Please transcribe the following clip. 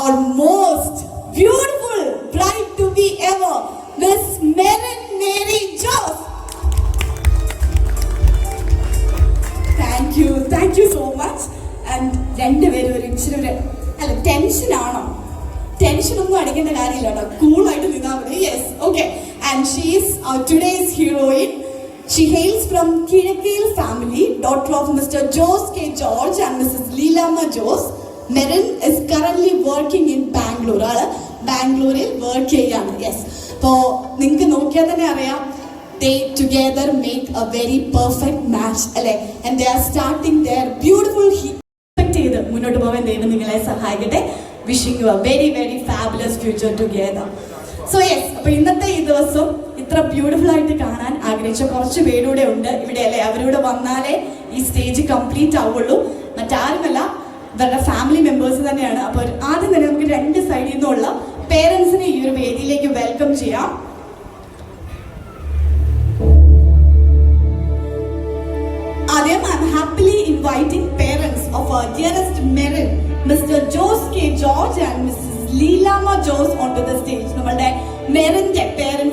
our most beautiful bride to be ever, Miss Merin Mary Jose. Thank you so much. And രണ്ടുപേരും ഒരു ഇച്ചിരി അല്ല ടെൻഷനാണോ? ടെൻഷനൊന്നും അടിക്കേണ്ട കാര്യമില്ല കേട്ടോ, കൂളായിട്ട് നിന്നാൽ മതി. Yes, okay. And she is today's heroine. She hails from Kizhakil family, daughter of Mr. Jose K. George and Mrs. Leelama Jose. Merin is currently working in Bangalore. ബാംഗ്ലൂരിൽ വർക്ക് ചെയ്യാണ്. യെസ്, അപ്പോൾ നിങ്ങൾക്ക് നോക്കിയാൽ തന്നെ അറിയാം, they together make a very perfect match അല്ലേ? And they are starting their beautiful ചെയ്ത് മുന്നോട്ട് പോകാൻ ദൈവം നിങ്ങളെ സഹായിക്കട്ടെ. Wishing you a very very fabulous future together. So yes, അപ്പോൾ ഇന്നത്തെ ഈ ദിവസം ഇത്ര ബ്യൂട്ടിഫുൾ ആയിട്ട് കാണാൻ ആഗ്രഹിച്ച കുറച്ച് പേരൂടെ ഉണ്ട് ഇവിടെ അല്ലേ? അവരൂടെ വന്നാലേ ഈ സ്റ്റേജ് കംപ്ലീറ്റ് ആവുള്ളൂ. മറ്റാരുമല്ല, ഇവരുടെ ഫാമിലി മെമ്പേഴ്സ് തന്നെയാണ്. അപ്പോൾ ആദ്യം തന്നെ നമുക്ക് രണ്ട് സൈഡിൽ നിന്നുള്ള പേരൻസിനെ ഈ ഒരു വേദിയിലേക്ക് വെൽക്കം ചെയ്യാം. Adem, I'm happily inviting parents of our dearest Merin, Mr. Jose K. George and Mrs. Leelama Jose onto the stage. നമ്മളുടെ മെറിന്റെ പേരൻസ്